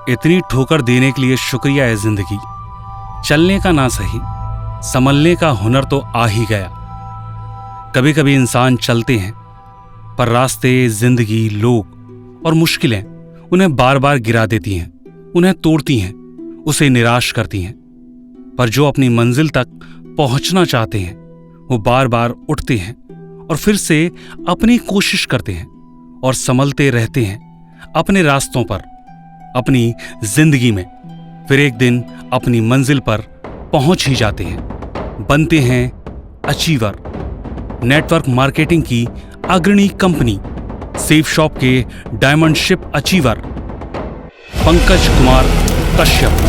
इतनी ठोकर देने के लिए शुक्रिया है जिंदगी। चलने का ना सही, संभलने का हुनर तो आ ही गया। कभी कभी इंसान चलते हैं पर रास्ते, जिंदगी, लोग और मुश्किलें उन्हें बार बार गिरा देती हैं, उन्हें तोड़ती हैं, उसे निराश करती हैं। पर जो अपनी मंजिल तक पहुंचना चाहते हैं वो बार बार उठते हैं और फिर से अपनी कोशिश करते हैं और संभलते रहते हैं अपने रास्तों पर, अपनी जिंदगी में। फिर एक दिन अपनी मंजिल पर पहुंच ही जाते हैं, बनते हैं अचीवर। नेटवर्क मार्केटिंग की अग्रणी कंपनी सेफ शॉप के diamond ship achiever Pankaj Kumar Kashyap.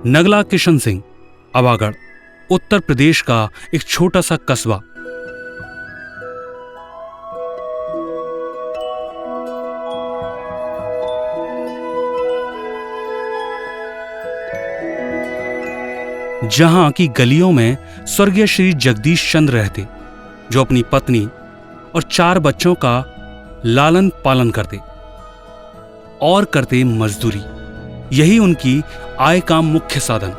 Nagla Kishan Singh, Awagarh, Uttar Pradesh का एक छोटा सा कस्बा। जहां की गलियों में स्वर्गीय श्री जगदीश चंद्र रहते, जो अपनी पत्नी और 4 बच्चों का लालन पालन करते और करते मजदूरी। यही उनकी आय का मुख्य साधन।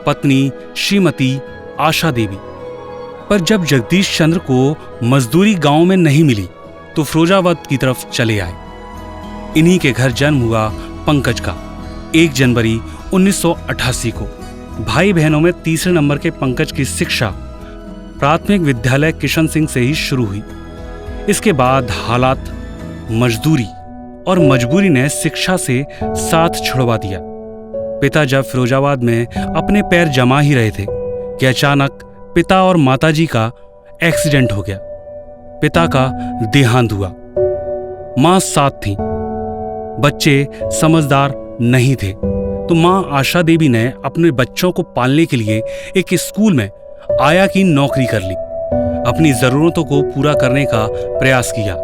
पत्नी श्रीमती आशा देवी। पर जब जगदीश चंद्र को मजदूरी गांव में नहीं मिली तो फिरोजाबाद की तरफ चले आए। इन्हीं के घर जन्म हुआ पंकज का 1 जनवरी 1988 को। भाई बहनों में तीसरे नंबर के पंकज की शिक्षा प्राथमिक विद्यालय किशन सिंह से ही शुरू हुई। इसके बाद हालात, मजदूरी और मजबूरी ने शिक्षा से साथ छुड़वा दिया। पिता जब फिरोजाबाद में अपने पैर जमा ही रहे थे कि अचानक पिता और माताजी का एक्सीडेंट हो गया। पिता का देहांत हुआ। मां साथ थी। बच्चे समझदार नहीं थे तो मां आशा देवी ने अपने बच्चों को पालने के लिए एक स्कूल में आया की नौकरी कर ली। अपनी जरूरतों को पूरा करने का प्रयास किया।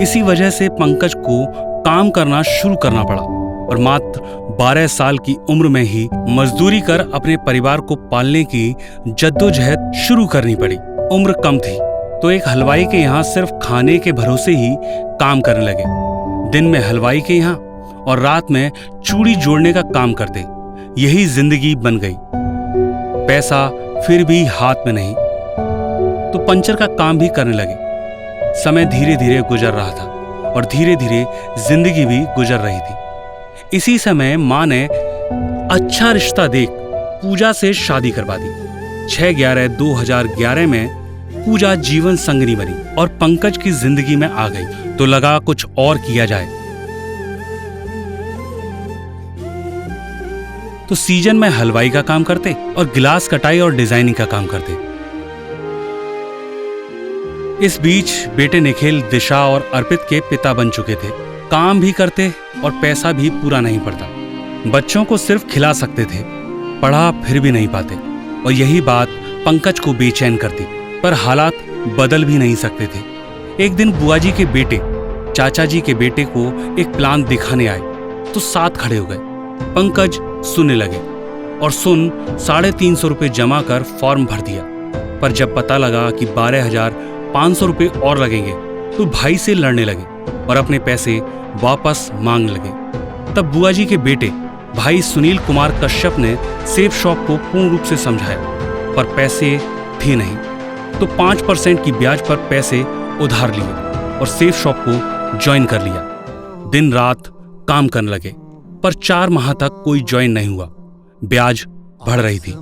इसी वजह से पंकज को काम करना शुरू करना पड़ा और मात्र 12 साल की उम्र में ही मजदूरी कर अपने परिवार को पालने की जद्दोजहद शुरू करनी पड़ी। उम्र कम थी तो एक हलवाई के यहाँ सिर्फ खाने के भरोसे ही काम करने लगे। दिन में हलवाई के यहाँ और रात में चूड़ी जोड़ने का काम करते। यही जिंदगी बन गई। पैसा फिर भी हाथ में नहीं तो पंचर का काम भी करने लगे। समय धीरे धीरे गुजर रहा था और धीरे धीरे जिंदगी भी गुजर रही थी। इसी समय मां ने अच्छा रिश्ता देख पूजा से शादी करवा दी। 6/11/2011 में पूजा जीवन संगनी बनी और पंकज की जिंदगी में आ गई तो लगा कुछ और किया जाए। तो सीजन में हलवाई का काम करते और गिलास कटाई और डिजाइनिंग का काम करते। इस बीच बेटे निखिल, दिशा और अर्पित के पिता बन चुके थे। काम भी करते और पैसा भी पूरा नहीं पड़ता। बच्चों को सिर्फ खिला सकते थे, पढ़ा फिर भी नहीं पाते और यही बात पंकज को बेचैन करती। पर हालात बदल भी नहीं सकते थे। एक दिन बुआ जी के बेटे चाचा जी के बेटे को एक प्लान दिखाने आए तो साथ खड़े हो गए। पंकज सुनने लगे और सुन 350 रुपये जमा कर फॉर्म भर दिया। पर जब पता लगा कि 12,500 रुपये और लगेंगे तो भाई से लड़ने लगे और अपने पैसे वापस मांगने लगे। तब बुआ जी के बेटे भाई सुनील कुमार कश्यप ने सेफ शॉप को पूर्ण रूप से समझाया, पर पैसे थे नहीं, तो 5% की ब्याज पर पैसे उधार लिए और सेफ शॉप को ज्वाइन कर लिया। दिन रात काम करने लगे, पर 4 माह तक कोई ज्वाइन नहीं हुआ। ब्याज बढ़ रही थी।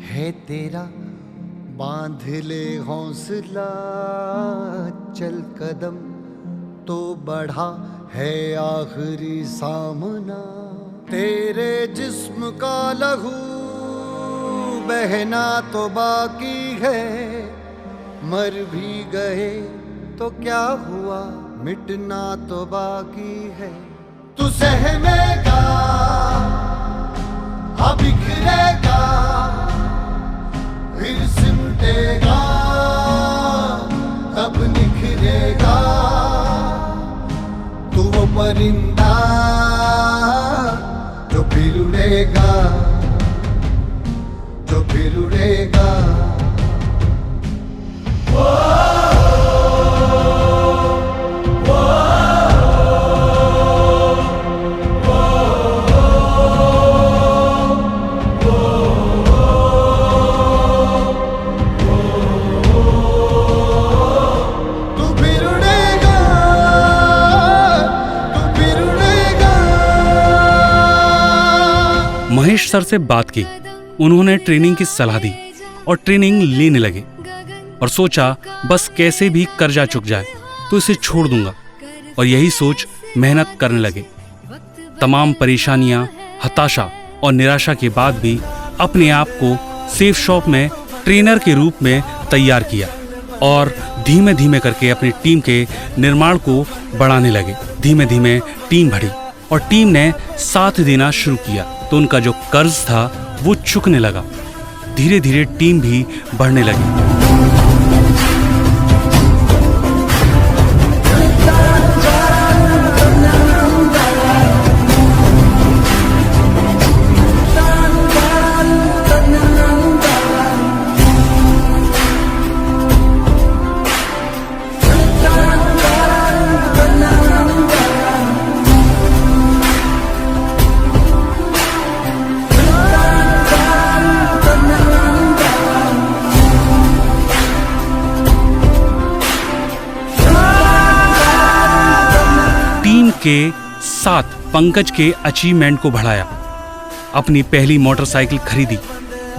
है तेरा बांध ले हौसला, चल कदम तो बढ़ा है आखिरी सामना। तेरे जिस्म का लहू बहना तो बाकी है, मर भी गए तो क्या हुआ, मिटना तो बाकी है। तू सहमेगा हाँ बिखरेगा, फिर सिमटेगा तब निखरेगा। तू वो परिंदा जो फिर उड़ेगा, जो फिर उड़ेगा। महेश सर से बात की, उन्होंने ट्रेनिंग की सलाह दी और ट्रेनिंग लेने लगे और सोचा बस कैसे भी कर्जा चुक जाए तो इसे छोड़ दूंगा, और यही सोच मेहनत करने लगे। तमाम परेशानियां, हताशा और निराशा के बाद भी अपने आप को सेफ शॉप में ट्रेनर के रूप में तैयार किया और धीमे धीमे करके अपनी टीम के निर्माण को बढ़ाने लगे। धीमे धीमे टीम बढ़ी और टीम ने साथ देना शुरू किया तो उनका जो कर्ज था वो चुकने लगा। धीरे धीरे टीम भी बढ़ने लगी। के साथ पंकज के अचीवमेंट को बढ़ाया। अपनी पहली मोटरसाइकिल खरीदी,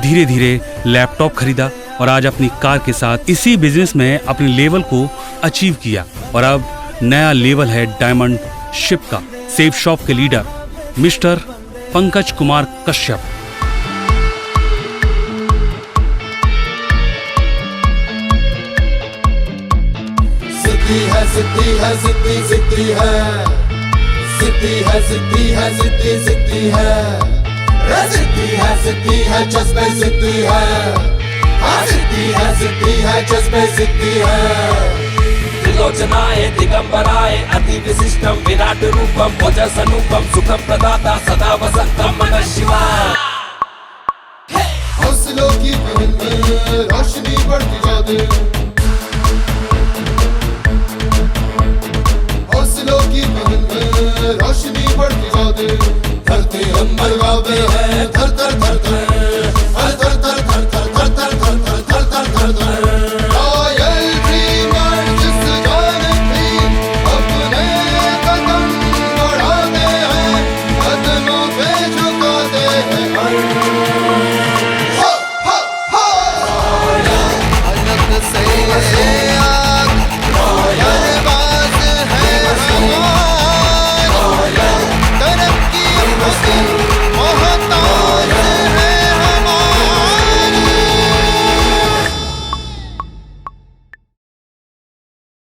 धीरे धीरे लैपटॉप खरीदा और आज अपनी कार के साथ इसी बिजनेस में अपने लेवल को अचीव किया। और अब नया लेवल है डायमंड शिप का। सेफ शॉप के लीडर मिस्टर पंकज कुमार कश्यप। सिद्धि है, सिद्धि है, सिद्धि सिद्धि है, सिद्धि है, सिद्धि है, सिद्धि सिद्धि है, सिद्धि है, सिद्धि है, जज्बे सिद्धि है, सिद्धि है, सिद्धि है, जज्बे सिद्धि है। त्रिलोचनाय दिगंबराय अति विशिष्टम विराट रूपम ओजस अनुपम सुखम प्रदाता सदा वसंतम नमः शिवाय। हौसलों की महल में रोशनी बढ़ती जाती, हौसलों की महल में रोशनी बढ़ती जाती। धरती अंबर गावे